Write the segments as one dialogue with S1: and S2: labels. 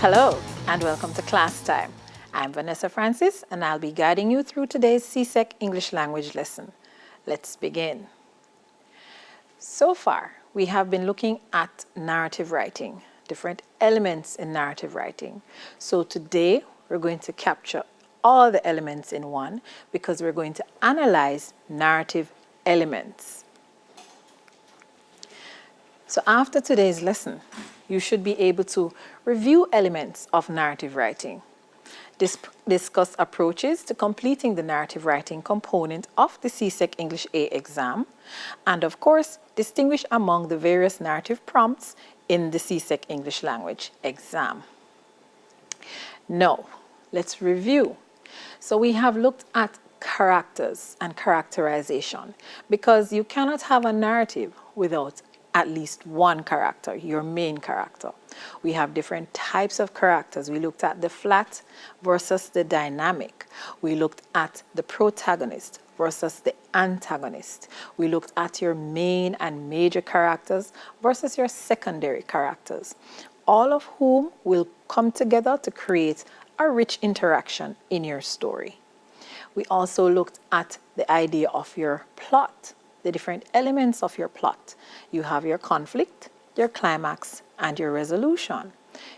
S1: Hello and welcome to class time. I'm Vanessa Francis and I'll be guiding you through today's CSEC English language lesson. Let's begin. So far, we have been looking at narrative writing, different elements in narrative writing. So today, we're going to capture all the elements in one because we're going to analyze narrative elements. So after today's lesson, you should be able to review elements of narrative writing, discuss approaches to completing the narrative writing component of the CSEC English A exam, and of course, distinguish among the various narrative prompts in the CSEC English language exam. Now, let's review. So we have looked at characters and characterization because you cannot have a narrative without at least one character, your main character. We have different types of characters. We looked at the flat versus the dynamic. We looked at the protagonist versus the antagonist. We looked at your main and major characters versus your secondary characters, all of whom will come together to create a rich interaction in your story. We also looked at the idea of your plot, the different elements of your plot. You have your conflict, your climax, and your resolution.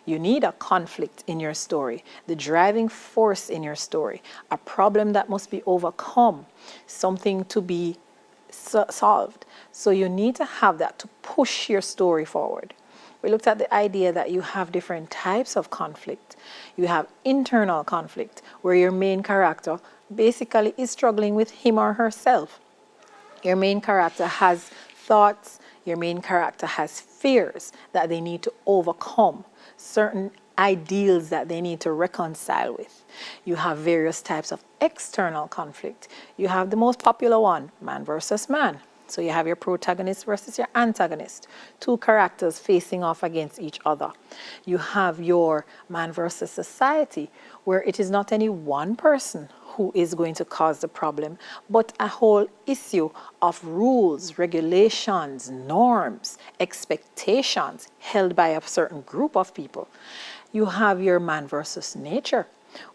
S1: You need a conflict in your story, the driving force in your story, a problem that must be overcome, something to be solved. So you need to have that to push your story forward. We looked at the idea that you have different types of conflict. You have internal conflict, where your main character basically is struggling with him or herself. Your main character has thoughts, your main character has fears that they need to overcome, certain ideals that they need to reconcile with. You have various types of external conflict. You have the most popular one, man versus man. So you have your protagonist versus your antagonist, two characters facing off against each other. You have your man versus society, where it is not any one person who is going to cause the problem, but a whole issue of rules, regulations, norms, expectations held by a certain group of people. You have your man versus nature,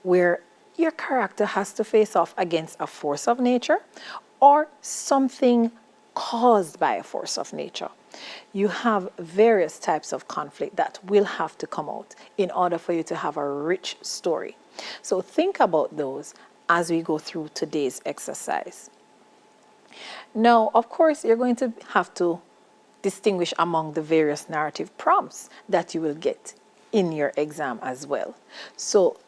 S1: where your character has to face off against a force of nature or something caused by a force of nature. You have various types of conflict that will have to come out in order for you to have a rich story. So think about those as we go through today's exercise. Now, of course, you're going to have to distinguish among the various narrative prompts that you will get in your exam as well. So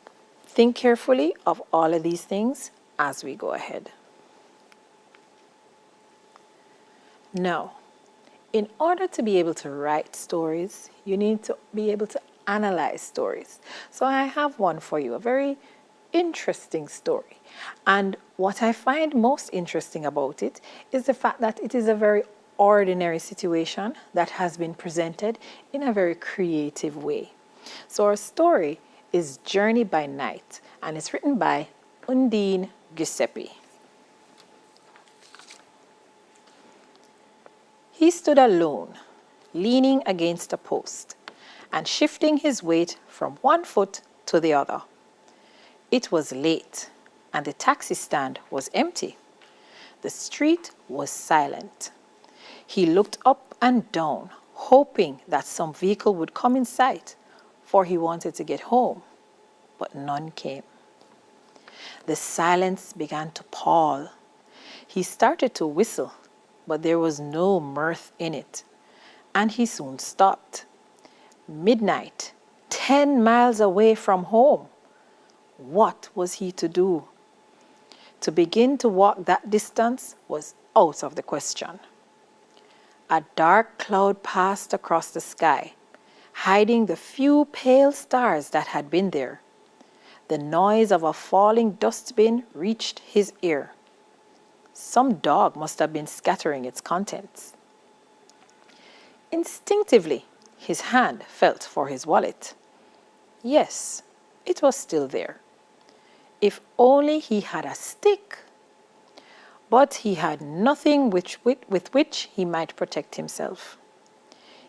S1: think carefully of all of these things as we go ahead. Now, in order to be able to write stories, you need to be able to analyze stories. So I have one for you, a very interesting story. And what I find most interesting about it is the fact that it is a very ordinary situation that has been presented in a very creative way. So our story is Journey by Night, and it's written by Undine Giuseppe. He stood alone, leaning against a post and shifting his weight from one foot to the other. It was late, and the taxi stand was empty. The street was silent. He looked up and down, hoping that some vehicle would come in sight, for he wanted to get home, but none came. The silence began to pall. He started to whistle, but there was no mirth in it, and he soon stopped. Midnight, 10 miles away from home. What was he to do? To begin to walk that distance was out of the question. A dark cloud passed across the sky, hiding the few pale stars that had been there. The noise of a falling dustbin reached his ear. Some dog must have been scattering its contents. Instinctively, his hand felt for his wallet. Yes, it was still there. If only he had a stick. But he had nothing with which he might protect himself.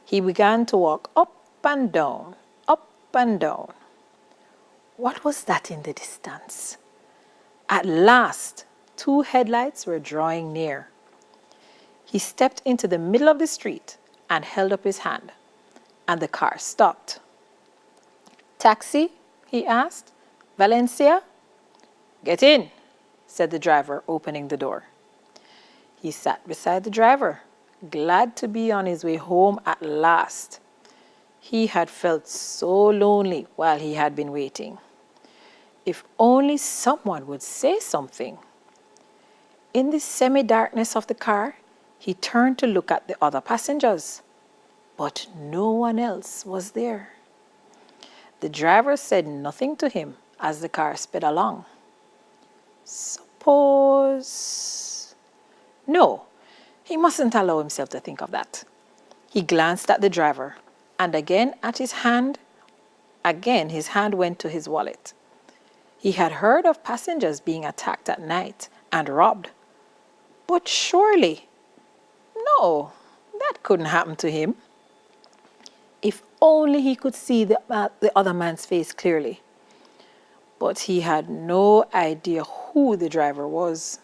S1: He began to walk up and down, up and down. What was that in the distance? At last, 2 headlights were drawing near. He stepped into the middle of the street and held up his hand, and the car stopped. "Taxi?" he asked. "Valencia?" "Get in," said the driver, opening the door. He sat beside the driver, glad to be on his way home at last. He had felt so lonely while he had been waiting. If only someone would say something. In the semi-darkness of the car, he turned to look at the other passengers, but no one else was there. The driver said nothing to him as the car sped along. Suppose... No, he mustn't allow himself to think of that. He glanced at the driver, and again at his hand. Again his hand went to his wallet. He had heard of passengers being attacked at night and robbed. But surely, no, that couldn't happen to him. If only he could see the other man's face clearly. But he had no idea who the driver was.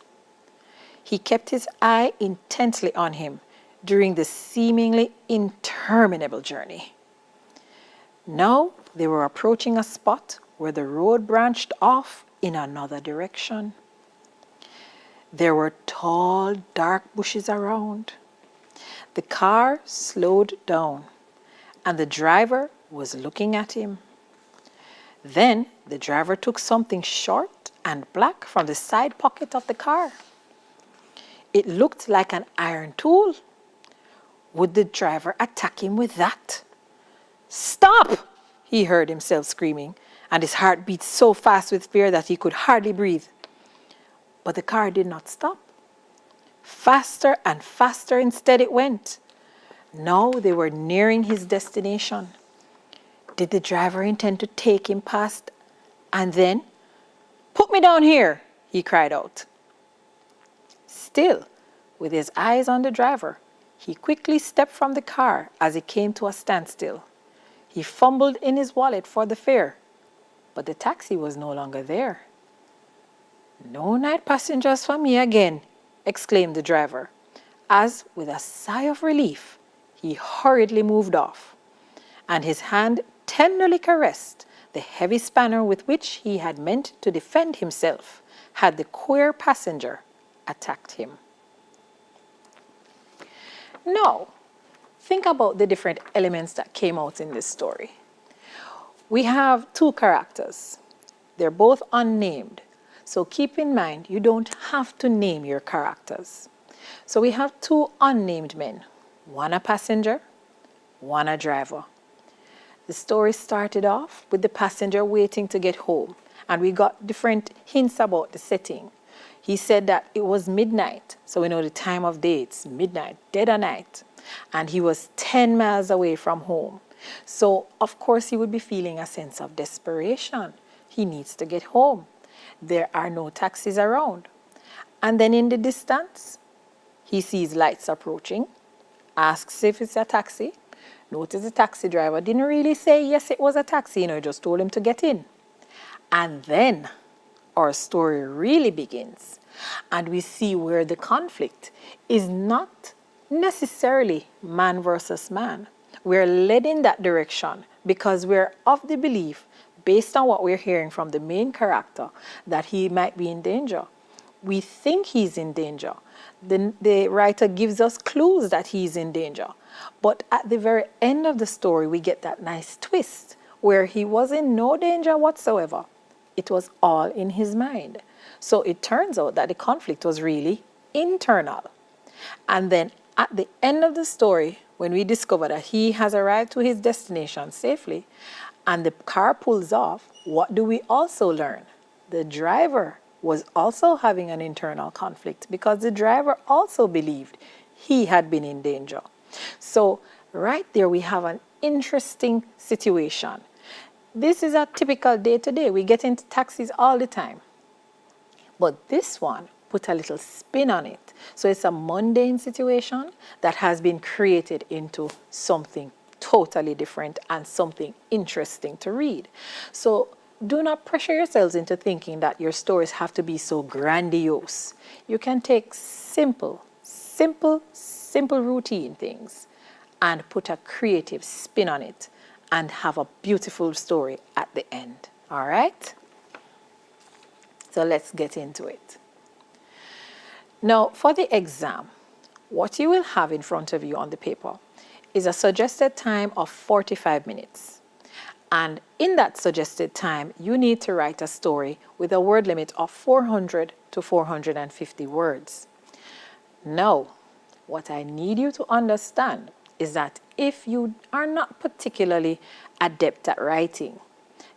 S1: He kept his eye intently on him during the seemingly interminable journey. Now they were approaching a spot where the road branched off in another direction. There were tall, dark bushes around. The car slowed down, and the driver was looking at him. Then the driver took something short and black from the side pocket of the car. It looked like an iron tool. Would the driver attack him with that? "Stop!" he heard himself screaming, and his heart beat so fast with fear that he could hardly breathe. But the car did not stop. Faster and faster instead it went. Now they were nearing his destination. Did the driver intend to take him past and then? "Put me down here," he cried out. Still, with his eyes on the driver, he quickly stepped from the car as it came to a standstill. He fumbled in his wallet for the fare, but the taxi was no longer there. "No night passengers for me again," exclaimed the driver, as, with a sigh of relief, he hurriedly moved off, and his hand tenderly caressed the heavy spanner with which he had meant to defend himself had the queer passenger attacked him. Now, think about the different elements that came out in this story. We have 2 characters. They're both unnamed. So keep in mind, you don't have to name your characters. So we have 2 unnamed men, one a passenger, one a driver. The story started off with the passenger waiting to get home, and we got different hints about the setting. He said that it was midnight, so we know the time of day, it's midnight, dead of night, and he was 10 miles away from home. So, of course, he would be feeling a sense of desperation. He needs to get home. There are no taxis around. And then in the distance, he sees lights approaching, asks if it's a taxi. Notice the taxi driver didn't really say yes, it was a taxi, he just told him to get in. And then our story really begins, and we see where the conflict is not necessarily man versus man. We're led in that direction because we're of the belief, based on what we're hearing from the main character, that he might be in danger. We think he's in danger. The writer gives us clues that he's in danger. But at the very end of the story, we get that nice twist where he was in no danger whatsoever. It was all in his mind. So it turns out that the conflict was really internal. And then at the end of the story, when we discover that he has arrived to his destination safely and the car pulls off, what do we also learn? The driver was also having an internal conflict because the driver also believed he had been in danger. So right there we have an interesting situation. This is a typical day-to-day. We get into taxis all the time. But this one put a little spin on it. So it's a mundane situation that has been created into something totally different and something interesting to read. So Do not pressure yourselves into thinking that your stories have to be so grandiose. You can take simple routine things and put a creative spin on it and have a beautiful story at the end. All right? So let's get into it. Now, for the exam, what you will have in front of you on the paper is a suggested time of 45 minutes. And in that suggested time, you need to write a story with a word limit of 400 to 450 words. Now, what I need you to understand is that if you are not particularly adept at writing,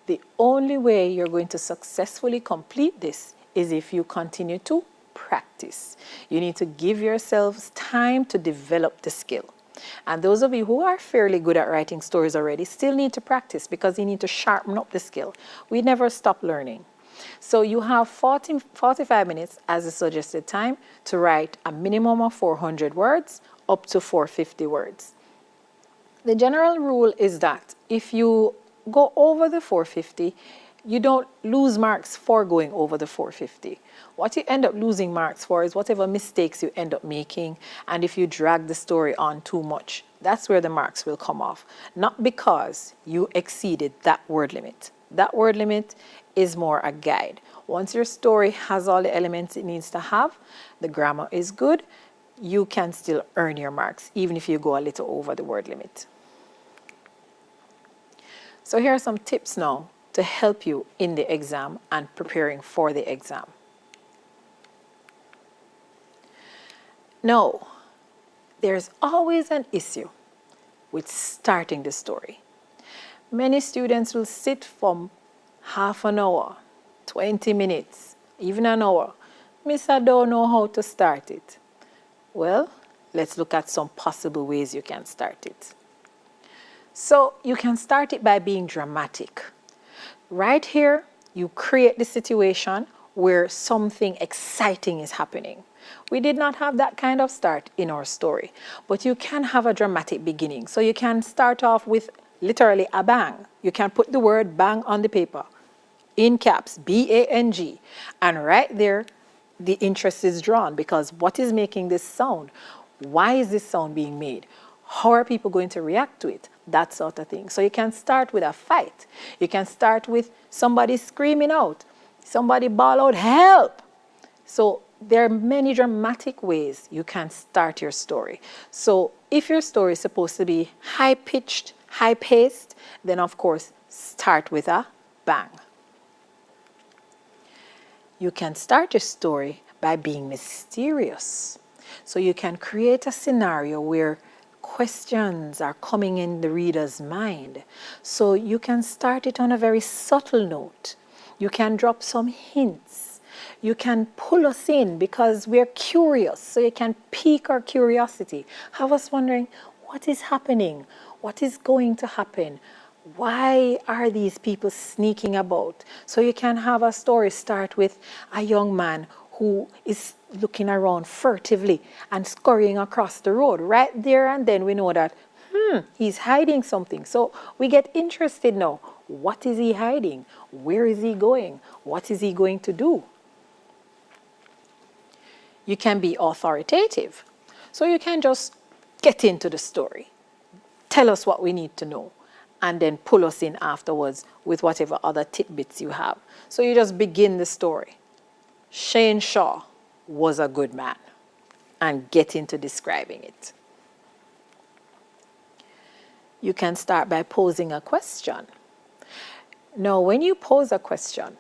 S1: the only way you're going to successfully complete this is if you continue to practice. You need to give yourselves time to develop the skill. And those of you who are fairly good at writing stories already still need to practice because you need to sharpen up the skill. We never stop learning. So you have 45 minutes as a suggested time to write a minimum of 400 words up to 450 words. The general rule is that if you go over the 450, you don't lose marks for going over the 450. What you end up losing marks for is whatever mistakes you end up making, and if you drag the story on too much, that's where the marks will come off. Not because you exceeded that word limit. That word limit is more a guide. Once your story has all the elements it needs to have, the grammar is good, you can still earn your marks, even if you go a little over the word limit. So here are some tips now to help you in the exam and preparing for the exam. Now, there's always an issue with starting the story. Many students will sit for half an hour, 20 minutes, even an hour. Miss, I don't know how to start it. Well, let's look at some possible ways you can start it. So you can start it by being dramatic. Right here, you create the situation where something exciting is happening. We did not have that kind of start in our story, but you can have a dramatic beginning. So you can start off with literally a bang. You can put the word bang on the paper, in caps, B-A-N-G, and right there, the interest is drawn because what is making this sound? Why is this sound being made? How are people going to react to it? That sort of thing. So you can start with a fight. You can start with somebody screaming out, somebody bawl out, help. So there are many dramatic ways you can start your story. So if your story is supposed to be high-pitched, high-paced, then of course start with a bang. You can start your story by being mysterious. So you can create a scenario where questions are coming in the reader's mind. So you can start it on a very subtle note. You can drop some hints. You can pull us in because we're curious. So you can pique our curiosity. Have us wondering, what is happening? What is going to happen? Why are these people sneaking about? So you can have a story start with a young man who is looking around furtively and scurrying across the road. Right there and then we know that, he's hiding something. So we get interested now. What is he hiding? Where is he going? What is he going to do? You can be authoritative. So you can just get into the story. Tell us what we need to know. And then pull us in afterwards with whatever other tidbits you have. So you just begin the story. Shane Shaw was a good man, and get into describing it. You can start by posing a question. Now, when you pose a question,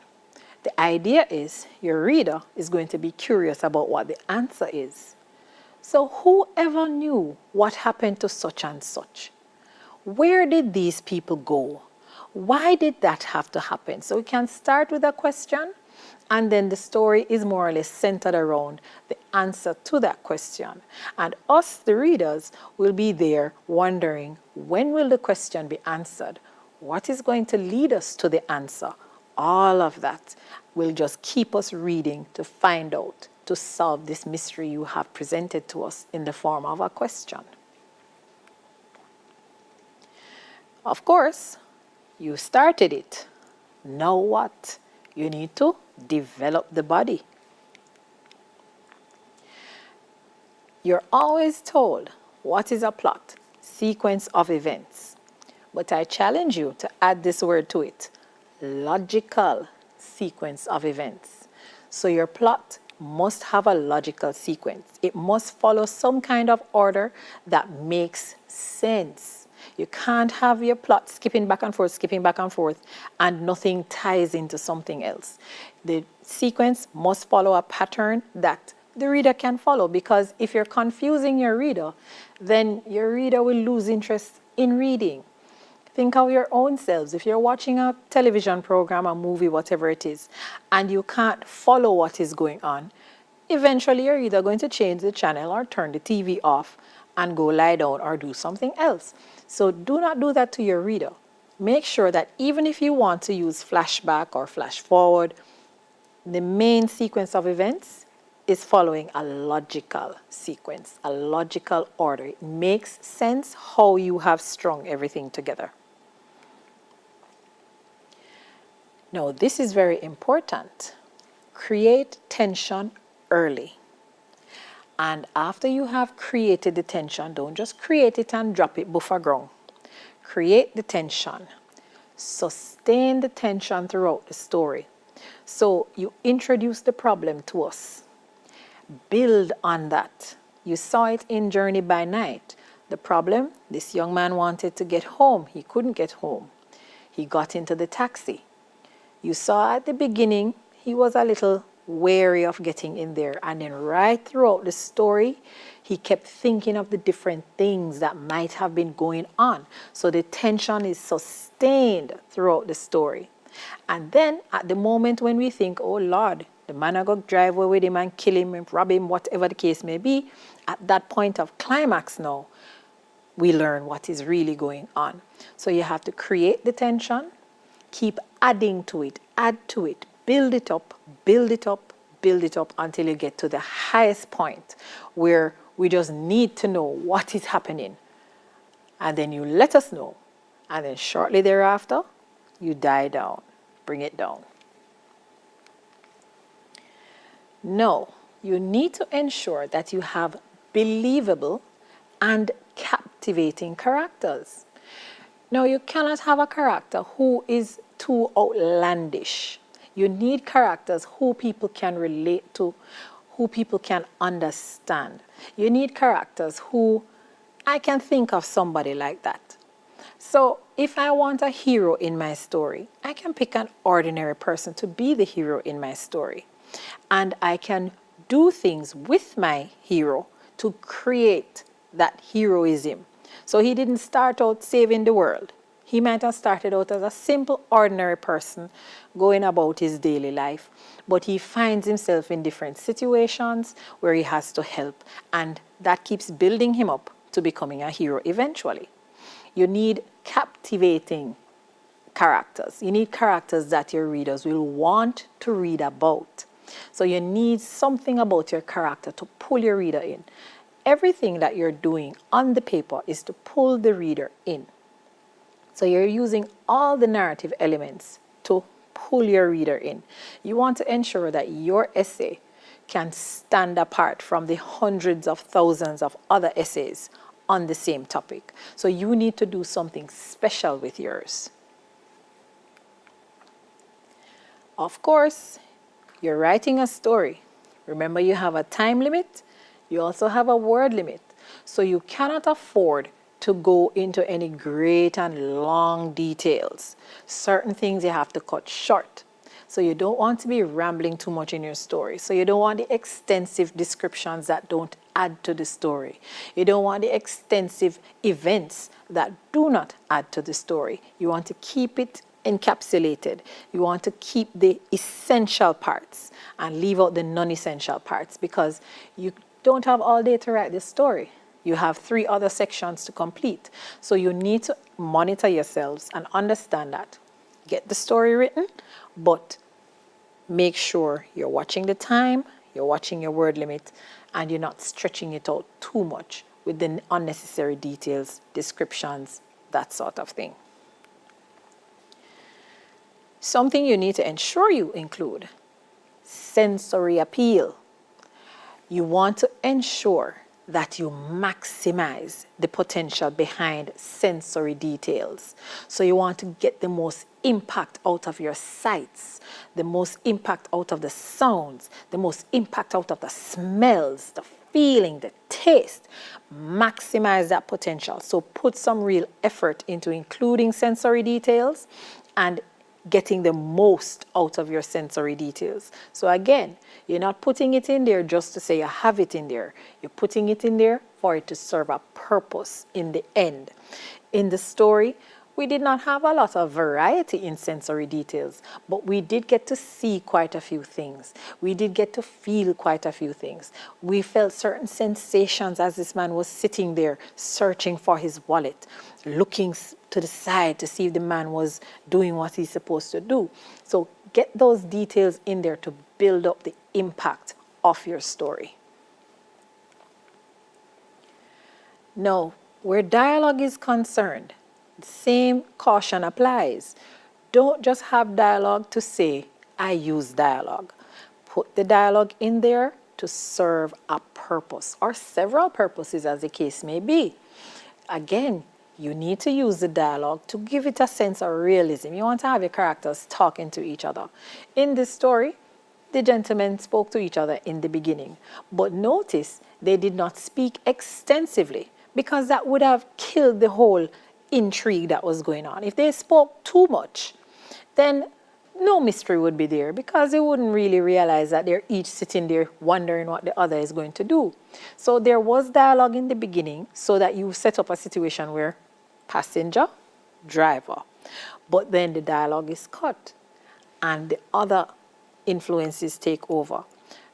S1: the idea is your reader is going to be curious about what the answer is. So whoever knew what happened to such and such? Where did these people go? Why did that have to happen? So we can start with a question, and then the story is more or less centered around the answer to that question. And us, the readers, will be there wondering, when will the question be answered? What is going to lead us to the answer? All of that will just keep us reading to find out, to solve this mystery you have presented to us in the form of a question. Of course, you started it. Now what? You need to develop the body. You're always told what is a plot, sequence of events. But I challenge you to add this word to it, logical sequence of events. So your plot must have a logical sequence. It must follow some kind of order that makes sense. You can't have your plot skipping back and forth, and nothing ties into something else. The sequence must follow a pattern that the reader can follow, because if you're confusing your reader, then your reader will lose interest in reading. Think of your own selves. If you're watching a television program, a movie, whatever it is, and you can't follow what is going on, eventually you're either going to change the channel or turn the TV off and go lie down or do something else. So do not do that to your reader. Make sure that even if you want to use flashback or flash forward, the main sequence of events is following a logical sequence, a logical order. It makes sense how you have strung everything together. Now, this is very important. Create tension early. And after you have created the tension, don't just create it and drop it buffer ground. Create the tension. Sustain the tension throughout the story. So you introduce the problem to us. Build on that. You saw it in Journey by Night. The problem, this young man wanted to get home. He couldn't get home. He got into the taxi. You saw at the beginning, he was a little wary of getting in there. And then right throughout the story, he kept thinking of the different things that might have been going on. So the tension is sustained throughout the story. And then at the moment when we think, oh Lord, the man I go drive away with him and kill him and rob him, whatever the case may be, at that point of climax now, we learn what is really going on. So you have to create the tension, keep adding to it, add to it, build it up, build it up, build it up until you get to the highest point where we just need to know what is happening. And then you let us know. And then shortly thereafter, you die down, bring it down. No, you need to ensure that you have believable and captivating characters. Now, you cannot have a character who is too outlandish. You need characters who people can relate to, who people can understand. You need characters who, I can think of somebody like that. So if I want a hero in my story, I can pick an ordinary person to be the hero in my story. And I can do things with my hero to create that heroism. So he didn't start out saving the world. He might have started out as a simple, ordinary person going about his daily life. But he finds himself in different situations where he has to help. And that keeps building him up to becoming a hero eventually. You need captivating characters. You need characters that your readers will want to read about. So you need something about your character to pull your reader in. Everything that you're doing on the paper is to pull the reader in. So you're using all the narrative elements to pull your reader in. You want to ensure that your essay can stand apart from the hundreds of thousands of other essays on the same topic. So you need to do something special with yours. Of course, you're writing a story. Remember, you have a time limit. You also have a word limit. So you cannot afford to go into any great and long details. Certain things you have to cut short. So you don't want to be rambling too much in your story. So you don't want the extensive descriptions that don't add to the story. You don't want the extensive events that do not add to the story. You want to keep it encapsulated. You want to keep the essential parts and leave out the non-essential parts, because you don't have all day to write this story. You have 3 other sections to complete. So you need to monitor yourselves and understand that. Get the story written, but make sure you're watching the time, you're watching your word limit, and you're not stretching it out too much with the unnecessary details, descriptions, that sort of thing. Something you need to ensure you include: sensory appeal. You want to ensure that you maximize the potential behind sensory details. So you want to get the most impact out of your sights, the most impact out of the sounds, the most impact out of the smells, the feeling, the taste. Maximize that potential. So put some real effort into including sensory details and getting the most out of your sensory details. So again, you're not putting it in there just to say you have it in there. You're putting it in there for it to serve a purpose in the end. In the story, we did not have a lot of variety in sensory details, but we did get to see quite a few things. We did get to feel quite a few things. We felt certain sensations as this man was sitting there searching for his wallet, looking to the side to see if the man was doing what he's supposed to do. So get those details in there to build up the impact of your story. Now, where dialogue is concerned, the same caution applies. Don't just have dialogue to say, I use dialogue. Put the dialogue in there to serve a purpose or several purposes as the case may be. Again, you need to use the dialogue to give it a sense of realism. You want to have your characters talking to each other. In this story, the gentlemen spoke to each other in the beginning, but notice they did not speak extensively because that would have killed the whole intrigue that was going on. If they spoke too much, then no mystery would be there because they wouldn't really realize that they're each sitting there wondering what the other is going to do. So there was dialogue in the beginning so that you set up a situation where passenger, driver, but then the dialogue is cut and the other influences take over.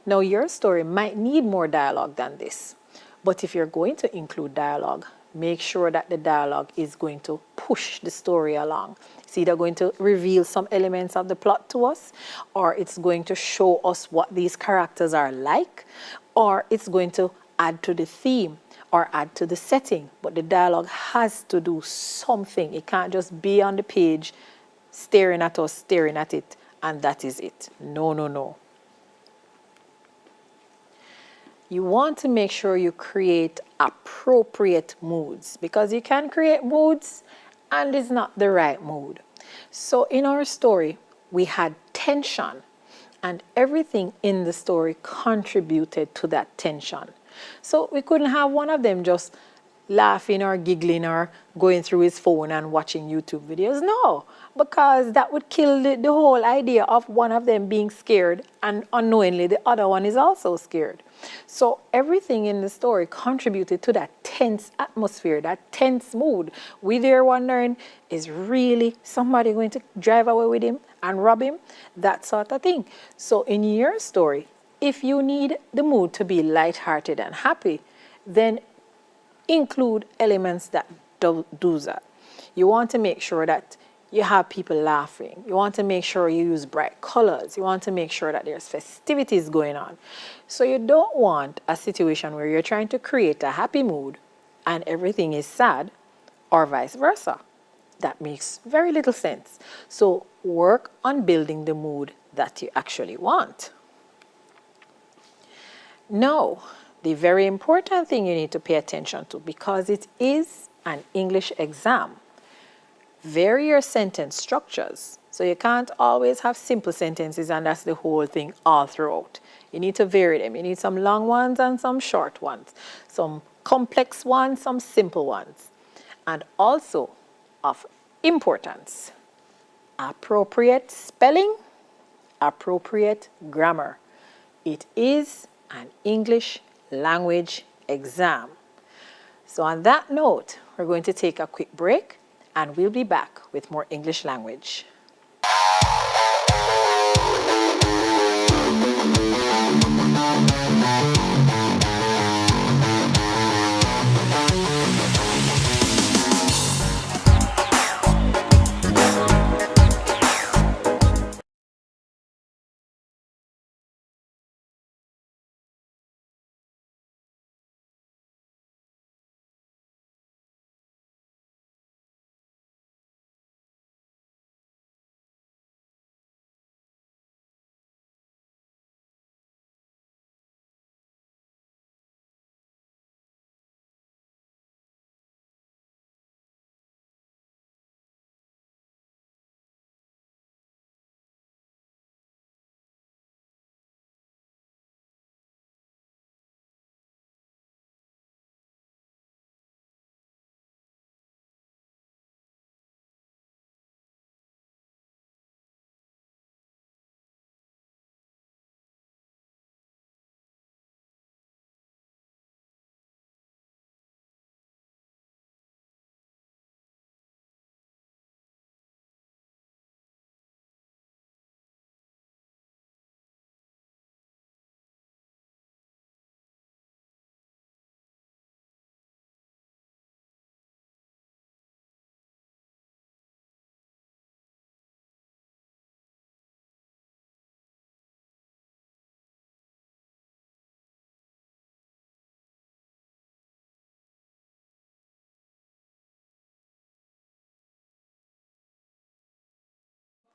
S1: Now your story might need more dialogue than this, but if you're going to include dialogue, make sure that the dialogue is going to push the story along. It's either going to reveal some elements of the plot to us, or it's going to show us what these characters are like, or it's going to add to the theme or add to the setting. But the dialogue has to do something. It can't just be on the page staring at us, staring at it, and that is it. No, no, no. You want to make sure you create appropriate moods because you can create moods and it's not the right mood. So in our story, we had tension and everything in the story contributed to that tension. So we couldn't have one of them just laughing or giggling or going through his phone and watching YouTube videos. No, because that would kill the whole idea of one of them being scared and unknowingly the other one is also scared. So everything in the story contributed to that tense atmosphere, that tense mood. We there wondering, is really somebody going to drive away with him and rob him? That sort of thing. So in your story, if you need the mood to be lighthearted and happy, then include elements that do that. You want to make sure that you have people laughing. You want to make sure you use bright colors. You want to make sure that there's festivities going on. So you don't want a situation where you're trying to create a happy mood and everything is sad, or vice versa. That makes very little sense. So work on building the mood that you actually want. Now, the very important thing you need to pay attention to, because it is an English exam, vary your sentence structures. So you can't always have simple sentences and that's the whole thing all throughout. You need to vary them. You need some long ones and some short ones, some complex ones, some simple ones. And also of importance, appropriate spelling, appropriate grammar. It is an English language exam. So on that note, we're going to take a quick break and we'll be back with more English language.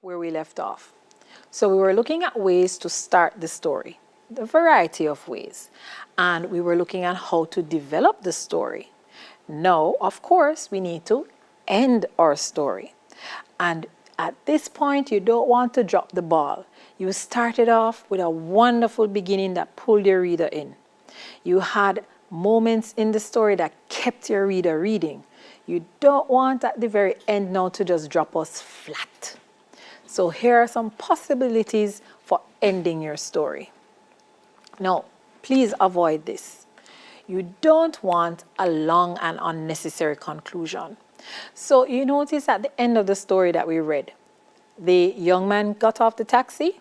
S1: where we left off. So we were looking at ways to start the story, the variety of ways, and we were looking at how to develop the story. Now, of course, we need to end our story. And at this point, you don't want to drop the ball. You started off with a wonderful beginning that pulled your reader in. You had moments in the story that kept your reader reading. You don't want at the very end now to just drop us flat. So here are some possibilities for ending your story. Now, please avoid this. You don't want a long and unnecessary conclusion. So you notice at the end of the story that we read, the young man got off the taxi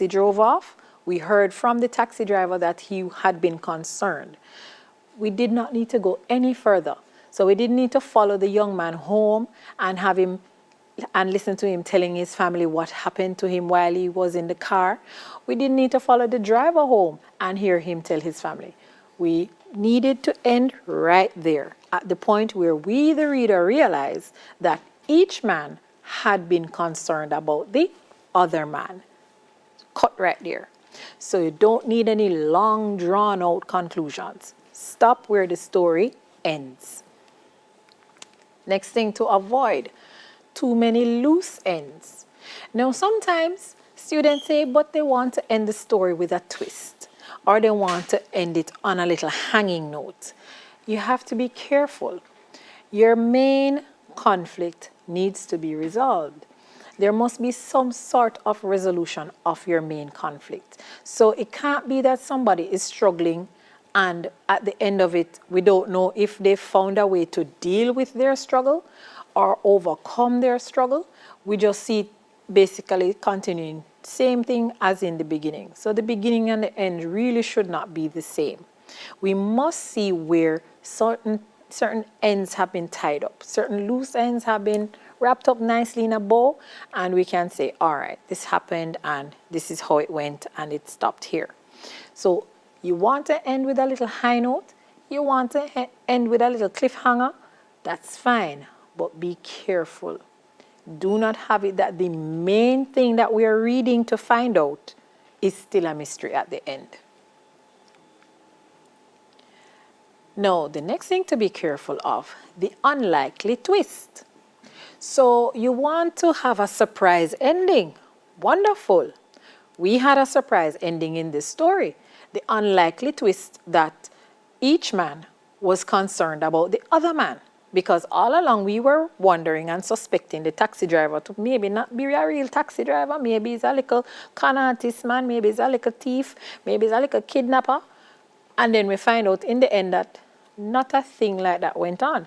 S1: drove off. We heard from the taxi driver that he had been concerned. We did not need to go any further. So we didn't need to follow the young man home and have him and listen to him telling his family what happened to him while he was in the car. We didn't need to follow the driver home and hear him tell his family. We needed to end right there, at the point where we, the reader, realized that each man had been concerned about the other man. Cut right there. So you don't need any long, drawn-out conclusions. Stop where the story ends. Next thing to avoid, too many loose ends. Now, sometimes students say, but they want to end the story with a twist, or they want to end it on a little hanging note. You have to be careful. Your main conflict needs to be resolved. There must be some sort of resolution of your main conflict. So it can't be that somebody is struggling and at the end of it, we don't know if they found a way to deal with their struggle or overcome their struggle. We just see it basically continuing, same thing as in the beginning. So the beginning and the end really should not be the same. We must see where certain ends have been tied up, certain loose ends have been wrapped up nicely in a bow, and we can say, all right, this happened and this is how it went and it stopped here. So you want to end with a little high note, you want to end with a little cliffhanger, that's fine, but be careful. Do not have it that the main thing that we are reading to find out is still a mystery at the end. Now, the next thing to be careful of, the unlikely twist. So you want to have a surprise ending. Wonderful. We had a surprise ending in this story. The unlikely twist that each man was concerned about the other man. Because all along we were wondering and suspecting the taxi driver to maybe not be a real taxi driver. Maybe he's a little con artist man. Maybe he's a little thief. Maybe he's a little kidnapper. And then we find out in the end that not a thing like that went on.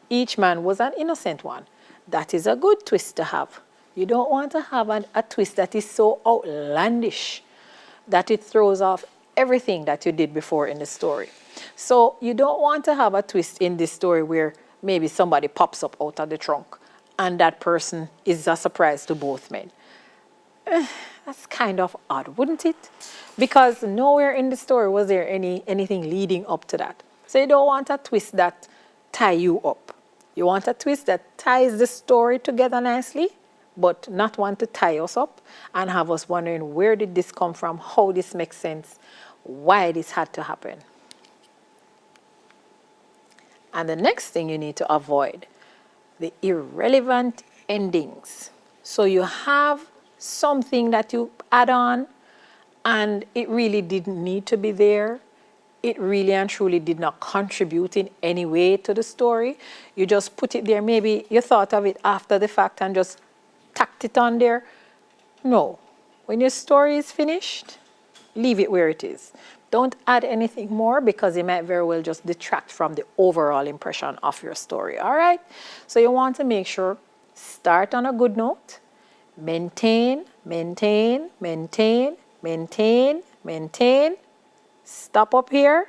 S1: Each man was an innocent one. That is a good twist to have. You don't want to have a twist that is so outlandish that it throws off everything that you did before in the story. So you don't want to have a twist in this story where maybe somebody pops up out of the trunk and that person is a surprise to both men. That's kind of odd, wouldn't it? Because nowhere in the story was there anything leading up to that. So you don't want a twist that ties you up. You want a twist that ties the story together nicely, but not want to tie us up and have us wondering, where did this come from? How this makes sense? Why this had to happen? And the next thing you need to avoid, the irrelevant endings. So you have something that you add on and it really didn't need to be there. It really and truly did not contribute in any way to the story. You just put it there. Maybe you thought of it after the fact and just tacked it on there. No. When your story is finished, leave it where it is. Don't add anything more because it might very well just detract from the overall impression of your story. All right? So you want to make sure, start on a good note, maintain, maintain, maintain, maintain, maintain, stop up here,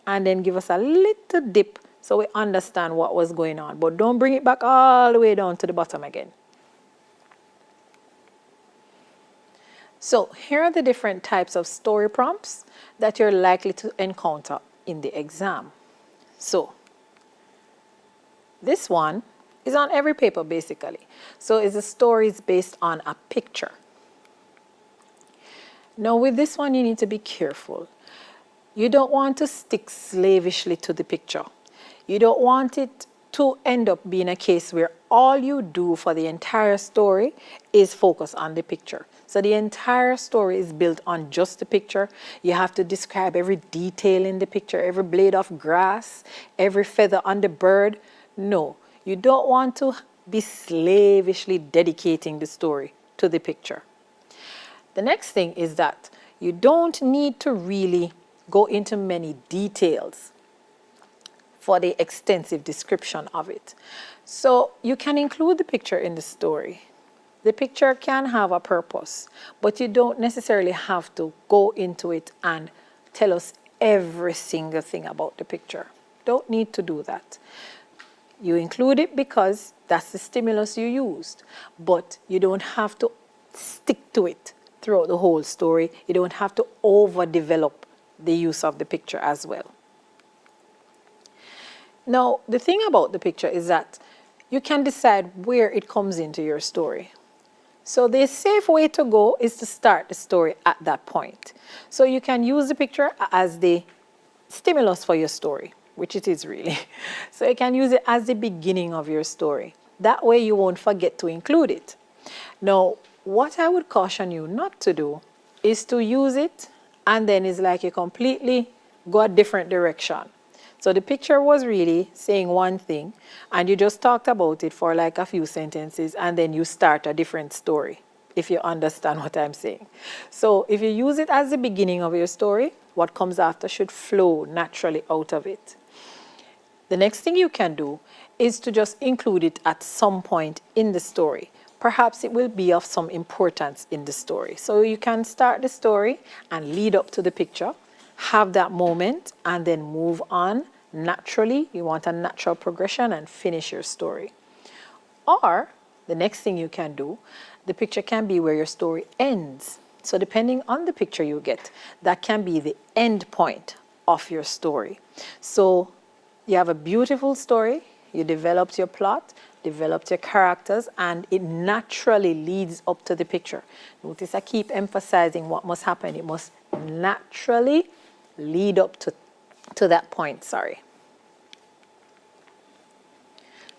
S1: and then give us a little dip so we understand what was going on. But don't bring it back all the way down to the bottom again. So here are the different types of story prompts that you're likely to encounter in the exam. So this one It's on every paper basically. So it's a story is based on a picture. Now with this one you need to be careful. You don't want to stick slavishly to the picture. You don't want it to end up being a case where all you do for the entire story is focus on the picture. So the entire story is built on just the picture. You have to describe every detail in the picture, every blade of grass, every feather on the bird. No, you don't want to be slavishly dedicating the story to the picture. The next thing is that you don't need to really go into many details for the extensive description of it. So you can include the picture in the story. The picture can have a purpose, but you don't necessarily have to go into it and tell us every single thing about the picture. Don't need to do that. You include it because that's the stimulus you used, but you don't have to stick to it throughout the whole story. You don't have to overdevelop the use of the picture as well. Now, the thing about the picture is that you can decide where it comes into your story. So the safe way to go is to start the story at that point. So you can use the picture as the stimulus for your story, which it is really. So you can use it as the beginning of your story. That way you won't forget to include it. Now, what I would caution you not to do is to use it and then it's like you completely go a different direction. So the picture was really saying one thing and you just talked about it for like a few sentences and then you start a different story, if you understand what I'm saying. So if you use it as the beginning of your story, what comes after should flow naturally out of it. The next thing you can do is to just include it at some point in the story. Perhaps it will be of some importance in the story. So you can start the story and lead up to the picture, have that moment, and then move on naturally. You want a natural progression and finish your story. Or the next thing you can do, the picture can be where your story ends. So depending on the picture you get, that can be the end point of your story. So you have a beautiful story, you developed your plot, developed your characters, and it naturally leads up to the picture. Notice I keep emphasizing what must happen. It must naturally lead up to that point, sorry.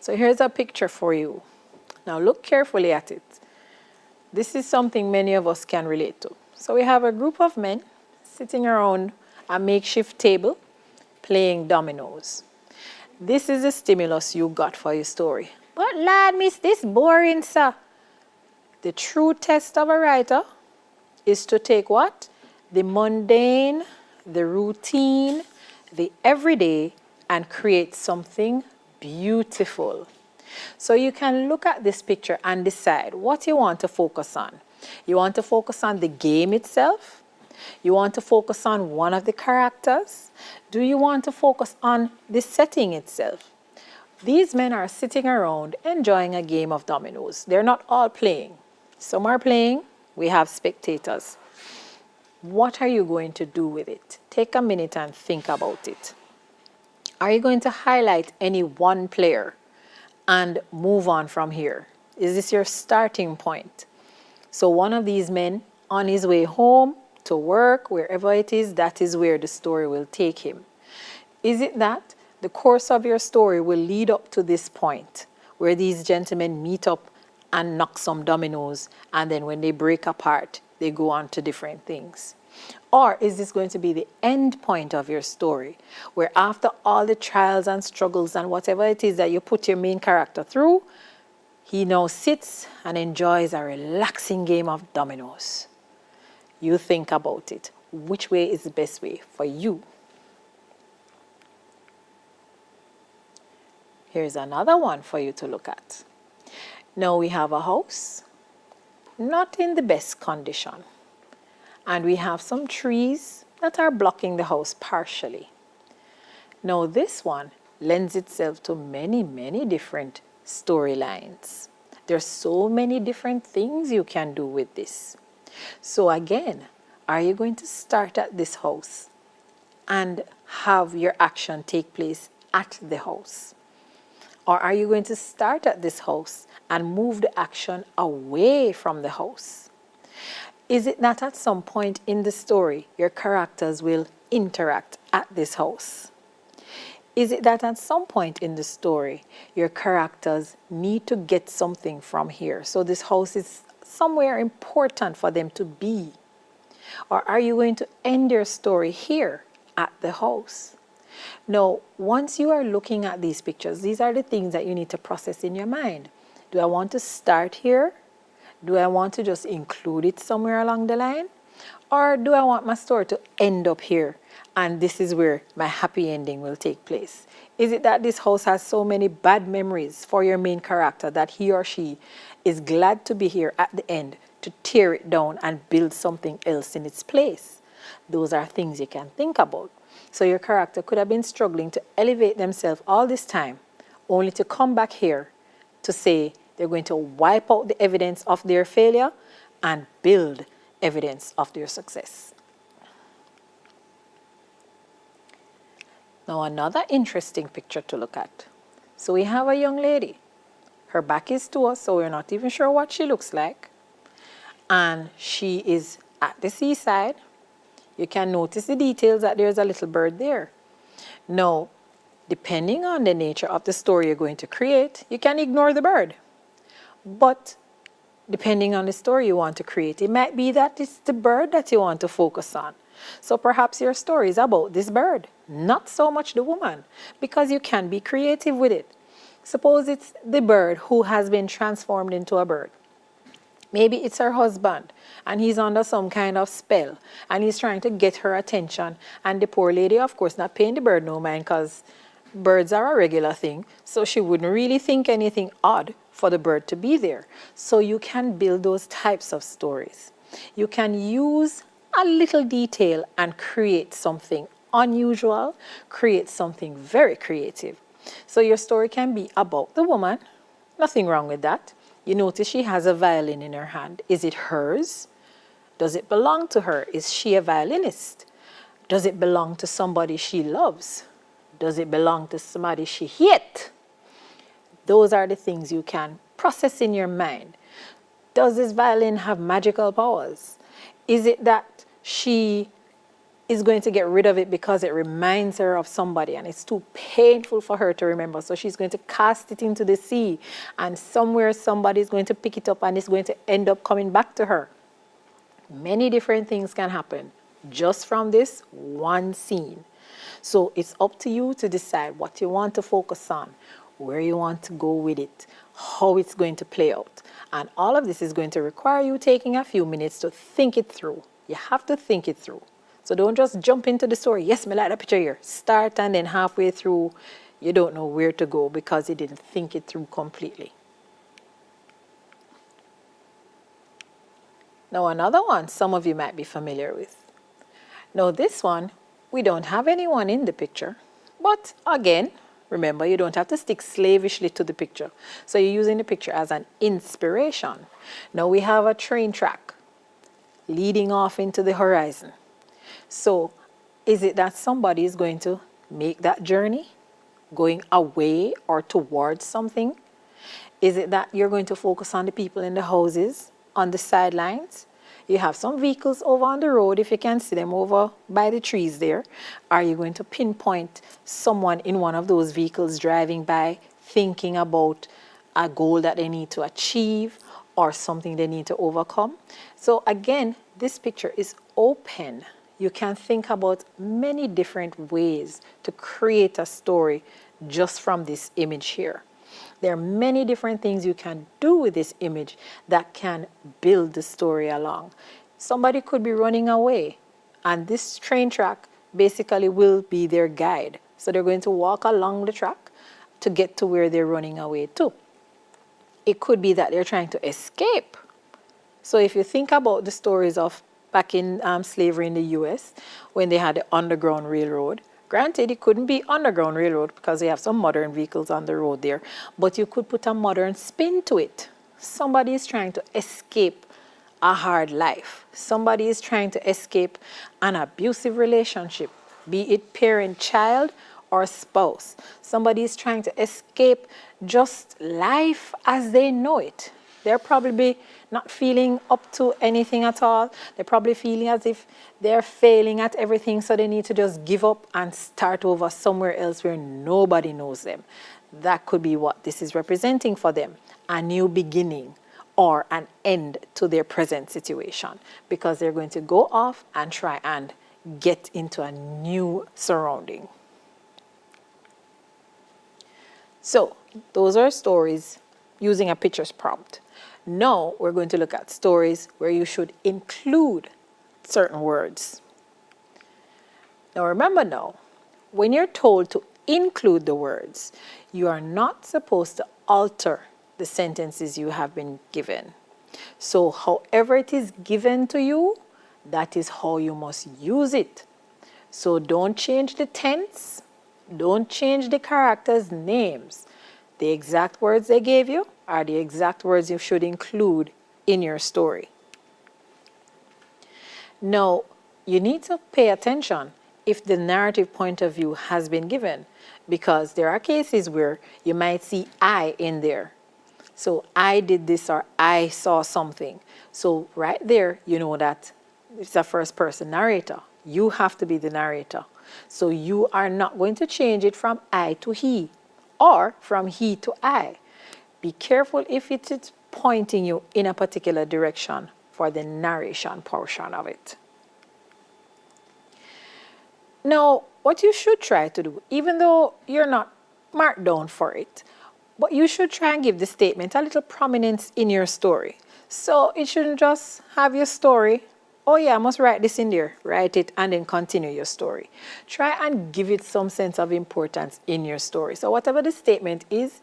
S1: So here's a picture for you. Now look carefully at it. This is something many of us can relate to. So we have a group of men sitting around a makeshift table playing dominoes. This is the stimulus you got for your story. But lad, miss, this boring, sir. The true test of a writer is to take what? The mundane, the routine, the everyday, and create something beautiful. So you can look at this picture and decide what you want to focus on. You want to focus on the game itself? You want to focus on one of the characters? Do you want to focus on the setting itself? These men are sitting around enjoying a game of dominoes. They're not all playing. Some are playing. We have spectators. What are you going to do with it? Take a minute and think about it. Are you going to highlight any one player and move on from here? Is this your starting point? So one of these men on his way home, to work, wherever it is, that is where the story will take him. Is it that the course of your story will lead up to this point where these gentlemen meet up and knock some dominoes, and then when they break apart, they go on to different things? Or is this going to be the end point of your story, where after all the trials and struggles and whatever it is that you put your main character through, he now sits and enjoys a relaxing game of dominoes? You think about it. Which way is the best way for you? Here's another one for you to look at. Now we have a house, not in the best condition. And we have some trees that are blocking the house partially. Now this one lends itself to many, many different storylines. There's so many different things you can do with this. So again, are you going to start at this house and have your action take place at the house? Or are you going to start at this house and move the action away from the house? Is it that at some point in the story, your characters will interact at this house? Is it that at some point in the story, your characters need to get something from here? So this house is somewhere important for them to be. Or are you going to end your story here at the house? Now, once you are looking at these pictures, these are the things that you need to process in your mind. Do I want to start here? Do I want to just include it somewhere along the line? Or do I want my story to end up here? And this is where my happy ending will take place. Is it that this house has so many bad memories for your main character that he or she is glad to be here at the end to tear it down and build something else in its place? Those are things you can think about. So your character could have been struggling to elevate themselves all this time, only to come back here to say they're going to wipe out the evidence of their failure and build evidence of their success. Now, another interesting picture to look at. So we have a young lady. Her back is to us, so we're not even sure what she looks like. And she is at the seaside. You can notice the details that there's a little bird there. Now, depending on the nature of the story you're going to create, you can ignore the bird. But depending on the story you want to create, it might be that it's the bird that you want to focus on. So perhaps your story is about this bird, not so much the woman, because you can be creative with it. Suppose it's the bird who has been transformed into a bird. Maybe it's her husband and he's under some kind of spell and he's trying to get her attention. And the poor lady, of course, not paying the bird no mind because birds are a regular thing. So she wouldn't really think anything odd for the bird to be there. So you can build those types of stories. You can use a little detail and create something unusual, create something very creative. So your story can be about the woman. Nothing wrong with that. You notice she has a violin in her hand. Is it hers? Does it belong to her? Is she a violinist? Does it belong to somebody she loves? Does it belong to somebody she hates? Those are the things you can process in your mind. Does this violin have magical powers? Is it that she is going to get rid of it because it reminds her of somebody and it's too painful for her to remember? So she's going to cast it into the sea and somewhere somebody is going to pick it up and it's going to end up coming back to her. Many different things can happen just from this one scene. So it's up to you to decide what you want to focus on, where you want to go with it, how it's going to play out. And all of this is going to require you taking a few minutes to think it through. You have to think it through. So don't just jump into the story. Yes, me like the picture here. Start and then halfway through, you don't know where to go because you didn't think it through completely. Now another one some of you might be familiar with. Now this one, we don't have anyone in the picture. But again, remember, you don't have to stick slavishly to the picture. So you're using the picture as an inspiration. Now we have a train track leading off into the horizon. So is it that somebody is going to make that journey, going away or towards something? Is it that you're going to focus on the people in the houses, on the sidelines? You have some vehicles over on the road, if you can see them over by the trees there. Are you going to pinpoint someone in one of those vehicles driving by, thinking about a goal that they need to achieve or something they need to overcome? So again, this picture is open. You can think about many different ways to create a story just from this image here. There are many different things you can do with this image that can build the story along. Somebody could be running away, and this train track basically will be their guide. So they're going to walk along the track to get to where they're running away to. It could be that they're trying to escape. So if you think about the stories of back in slavery in the US, when they had the Underground Railroad, granted, it couldn't be Underground Railroad because they have some modern vehicles on the road there, but you could put a modern spin to it. Somebody is trying to escape a hard life. Somebody is trying to escape an abusive relationship, be it parent-child or spouse. Somebody is trying to escape just life as they know it. They're probably not feeling up to anything at all. They're probably feeling as if they're failing at everything, so they need to just give up and start over somewhere else where nobody knows them. That could be what this is representing for them, a new beginning or an end to their present situation, because they're going to go off and try and get into a new surrounding. So those are stories using a pictures prompt. Now we're going to look at stories where you should include certain words. Now remember now, when you're told to include the words, you are not supposed to alter the sentences you have been given. So however it is given to you, that is how you must use it. So don't change the tense, don't change the characters' names. The exact words they gave you are the exact words you should include in your story. Now, you need to pay attention if the narrative point of view has been given, because there are cases where you might see I in there. So I did this or I saw something. So right there, you know that it's a first person narrator. You have to be the narrator. So you are not going to change it from I to he or from he to I. Be careful if it is pointing you in a particular direction for the narration portion of it. Now, what you should try to do, even though you're not marked down for it, but you should try and give the statement a little prominence in your story. So it shouldn't just have your story, oh yeah, I must write this in there, write it, and then continue your story. Try and give it some sense of importance in your story. So whatever the statement is,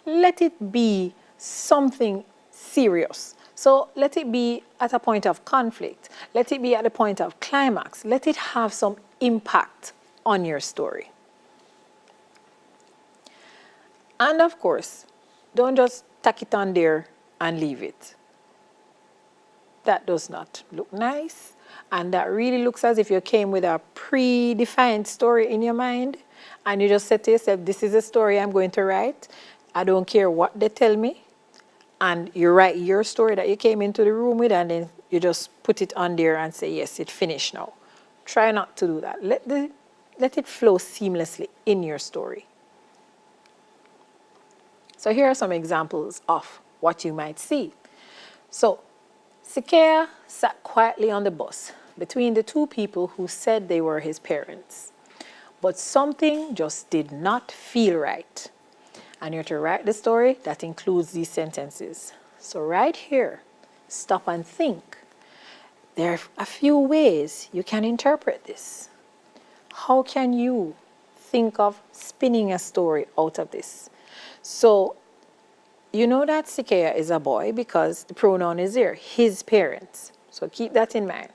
S1: let it be something serious. So let it be at a point of conflict. Let it be at the point of climax. Let it have some impact on your story. And of course, don't just tack it on there and leave it. That does not look nice. And that really looks as if you came with a predefined story in your mind and you just said to yourself, this is a story I'm going to write. I don't care what they tell me. And you write your story that you came into the room with, and then you just put it on there and say, yes, it's finished now. Try not to do that. Let it flow seamlessly in your story. So here are some examples of what you might see. So Sikea sat quietly on the bus between the two people who said they were his parents. But something just did not feel right. And you're to write the story that includes these sentences. So right here, stop and think. There are a few ways you can interpret this. How can you think of spinning a story out of this? So you know that Sikea is a boy because the pronoun is there, his parents. So keep that in mind.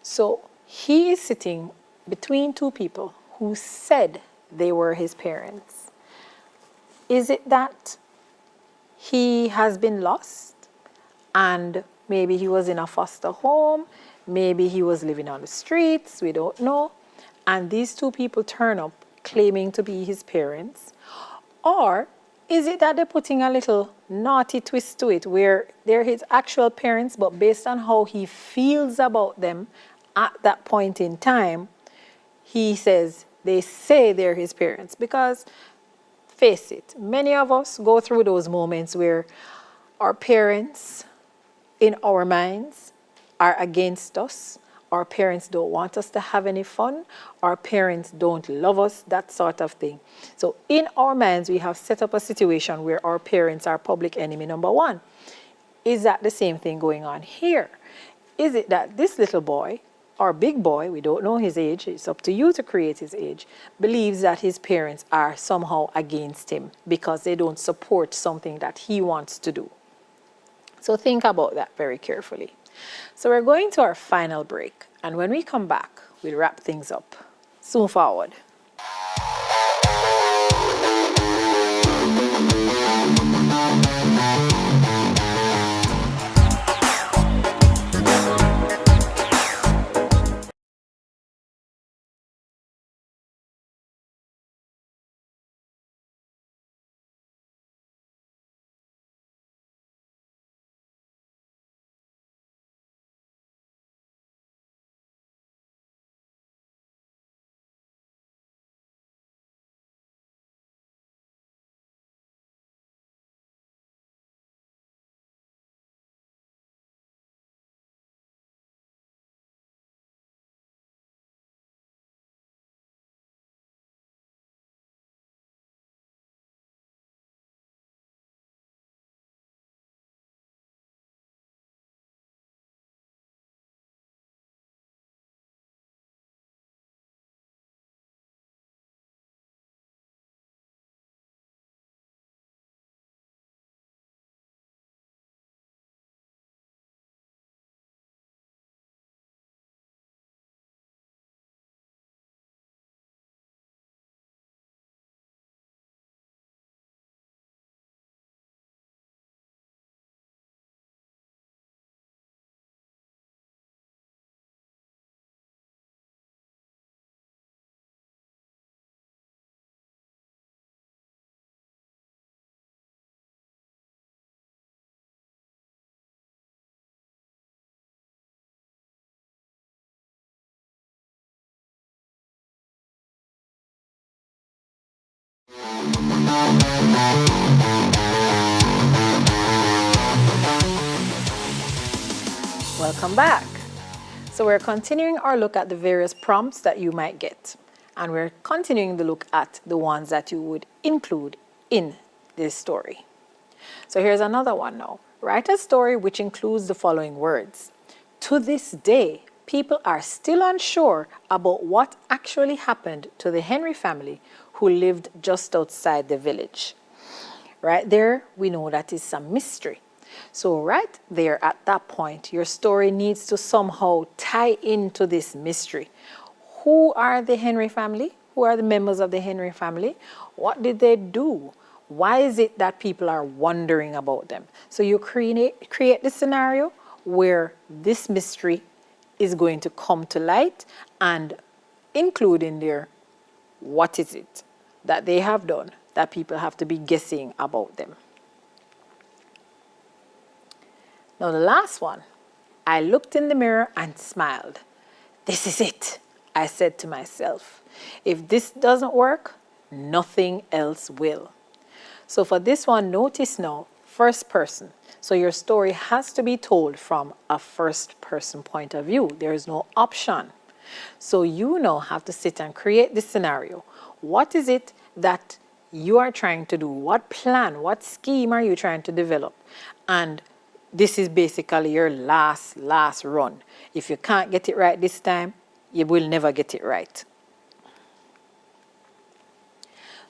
S1: So he is sitting between two people who said they were his parents. Is it that he has been lost and maybe he was in a foster home, maybe he was living on the streets, we don't know, and these two people turn up claiming to be his parents? Or is it that they're putting a little naughty twist to it where they're his actual parents, but based on how he feels about them at that point in time, he says they say they're his parents? Because face it, many of us go through those moments where our parents, in our minds, are against us. Our parents don't want us to have any fun. Our parents don't love us, that sort of thing. So in our minds, we have set up a situation where our parents are public enemy number one. Is that the same thing going on here? Is it that this little boy, or big boy, we don't know his age, it's up to you to create his age, believes that his parents are somehow against him because they don't support something that he wants to do? So think about that very carefully. So we're going to our final break, and when we come back, we'll wrap things up. Soon forward. Welcome back. So we're continuing our look at the various prompts that you might get. And we're continuing to look at the ones that you would include in this story. So here's another one now. Write a story which includes the following words. To this day, people are still unsure about what actually happened to the Henry family who lived just outside the village. Right there, we know that is some mystery. So right there at that point, your story needs to somehow tie into this mystery. Who are the Henry family? Who are the members of the Henry family? What did they do? Why is it that people are wondering about them? So you create the scenario where this mystery is going to come to light and include in there what is it that they have done that people have to be guessing about them. Now the last one, I looked in the mirror and smiled. This is it, I said to myself. If this doesn't work, nothing else will. So for this one, notice now, first person. So your story has to be told from a first person point of view. There is no option. So you now have to sit and create this scenario. What is it that you are trying to do? What plan, what scheme are you trying to develop? And this is basically your last run. If you can't get it right this time, you will never get it right.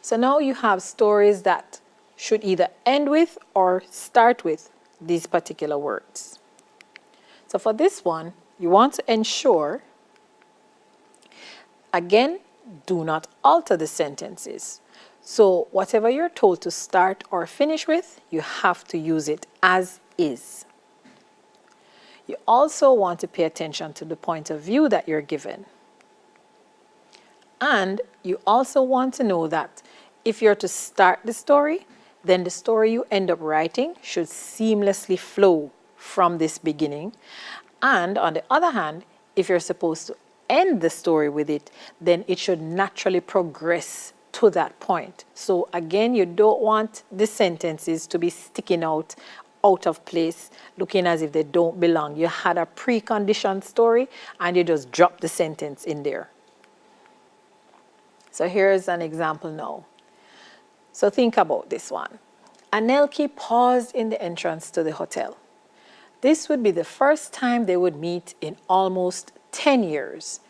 S1: So now you have stories that should either end with or start with these particular words. So for this one, you want to ensure, again, do not alter the sentences. So whatever you're told to start or finish with, you have to use it as is. You also want to pay attention to the point of view that you're given. And you also want to know that if you're to start the story, then the story you end up writing should seamlessly flow from this beginning. And on the other hand, if you're supposed to end the story with it, then it should naturally progress to that point. So again, you don't want the sentences to be sticking out of place, looking as if they don't belong. You had a preconditioned story and you just drop the sentence in there. So here's an example now. So think about this one. Anelki paused in the entrance to the hotel. This would be the first time they would meet in almost 10 years.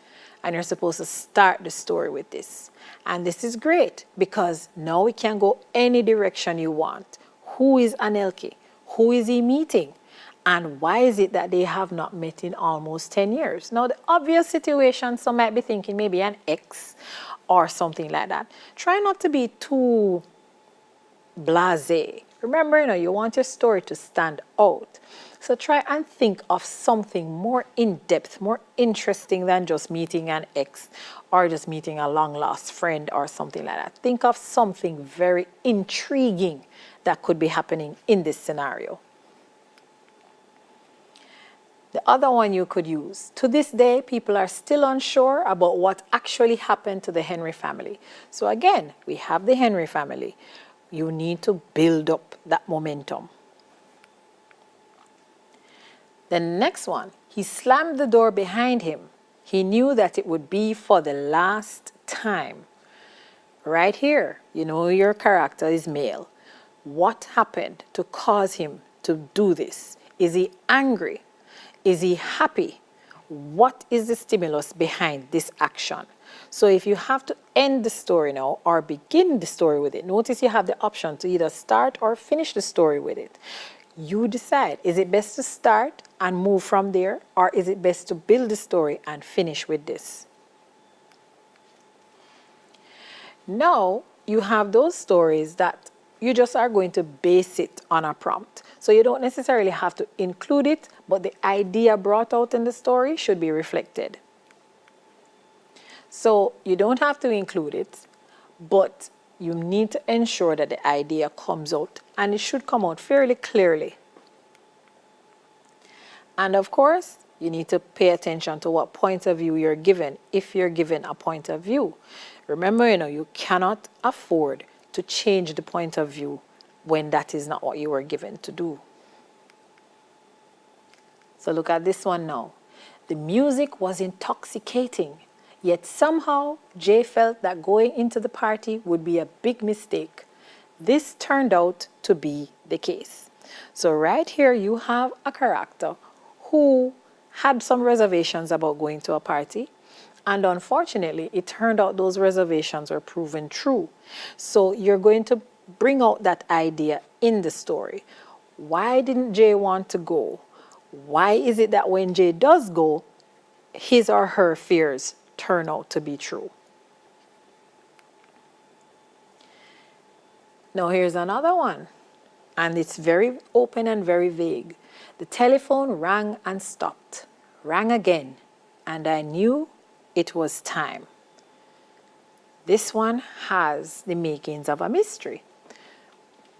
S1: And you're supposed to start the story with this. And this is great because now it can go any direction you want. Who is Anelki? Who is he meeting? And why is it that they have not met in almost 10 years? Now, the obvious situation, some might be thinking maybe an ex or something like that. Try not to be too blasé. Remember, you want your story to stand out. So try and think of something more in-depth, more interesting than just meeting an ex or just meeting a long-lost friend or something like that. Think of something very intriguing that could be happening in this scenario. The other one you could use. To this day, people are still unsure about what actually happened to the Henry family. So again, we have the Henry family. You need to build up that momentum. The next one, he slammed the door behind him. He knew that it would be for the last time. Right here, your character is male. What happened to cause him to do this? Is he angry? Is he happy? What is the stimulus behind this action? So if you have to end the story now or begin the story with it, notice you have the option to either start or finish the story with it. You decide, is it best to start and move from there, or is it best to build the story and finish with this? Now you have those stories that you just are going to base it on a prompt. So you don't necessarily have to include it, but the idea brought out in the story should be reflected. So you don't have to include it, but you need to ensure that the idea comes out, and it should come out fairly clearly. And of course, you need to pay attention to what point of view you're given, if you're given a point of view. Remember, you cannot afford to change the point of view when that is not what you were given to do. So look at this one now. The music was intoxicating, yet somehow Jay felt that going into the party would be a big mistake. This turned out to be the case. So right here you have a character who had some reservations about going to a party, and unfortunately it turned out those reservations were proven true. So you're going to bring out that idea in the story. Why didn't Jay want to go? Why is it that when Jay does go, his or her fears turn out to be true? Now here's another one, and it's very open and very vague. The telephone rang and stopped, rang again, and I knew it was time. This one has the makings of a mystery.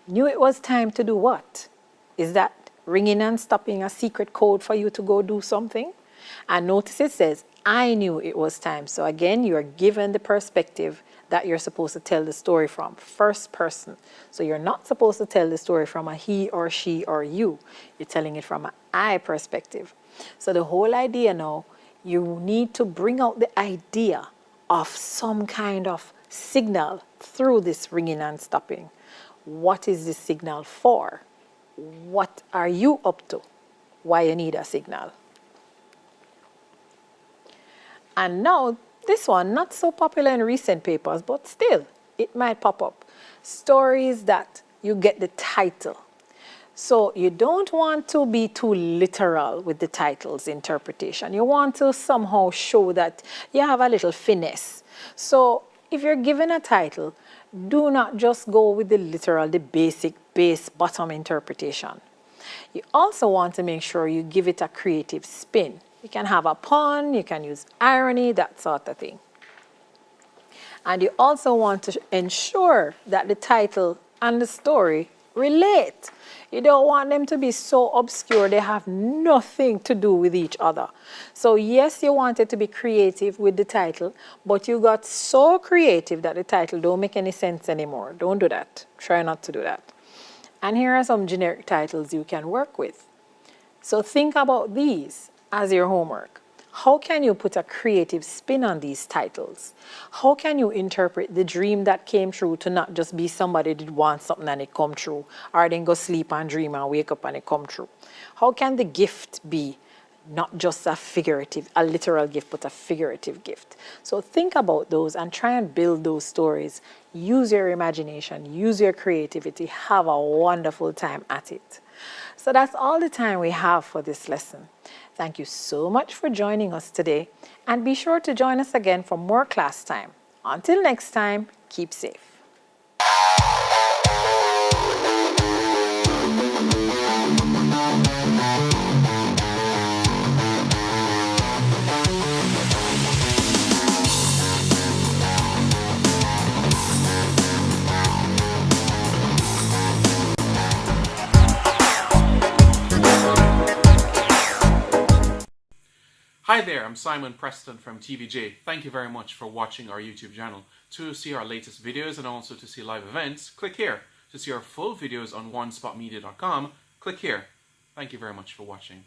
S1: Knew it was time to do what? Is that ringing and stopping a secret code for you to go do something? And notice it says, I knew it was time. So again, you are given the perspective that you're supposed to tell the story from, first person. So you're not supposed to tell the story from a he or she or you. You're telling it from an I perspective. So the whole idea now, you need to bring out the idea of some kind of signal through this ringing and stopping. What is this signal for? What are you up to? Why you need a signal? And now, this one, not so popular in recent papers, but still, it might pop up. Stories that you get the title. So you don't want to be too literal with the title's interpretation. You want to somehow show that you have a little finesse. So if you're given a title, do not just go with the literal, the basic, base, bottom interpretation. You also want to make sure you give it a creative spin. You can have a pun, you can use irony, that sort of thing. And you also want to ensure that the title and the story relate. You don't want them to be so obscure they have nothing to do with each other. So yes, you wanted to be creative with the title, but you got so creative that the title don't make any sense anymore. Don't do that. Try not to do that. And here are some generic titles you can work with. So think about these as your homework. How can you put a creative spin on these titles? How can you interpret the dream that came true to not just be somebody did want something and it come true, or then go sleep and dream and wake up and it come true? How can the gift be not just a figurative, a literal gift, but a figurative gift? So think about those and try and build those stories. Use your imagination, use your creativity, have a wonderful time at it. So that's all the time we have for this lesson. Thank you so much for joining us today, and be sure to join us again for more class time. Until next time, keep safe.
S2: Hi there, I'm Simon Preston from TVJ. Thank you very much for watching our YouTube channel. To see our latest videos and also to see live events, click here. To see our full videos on onespotmedia.com, click here. Thank you very much for watching.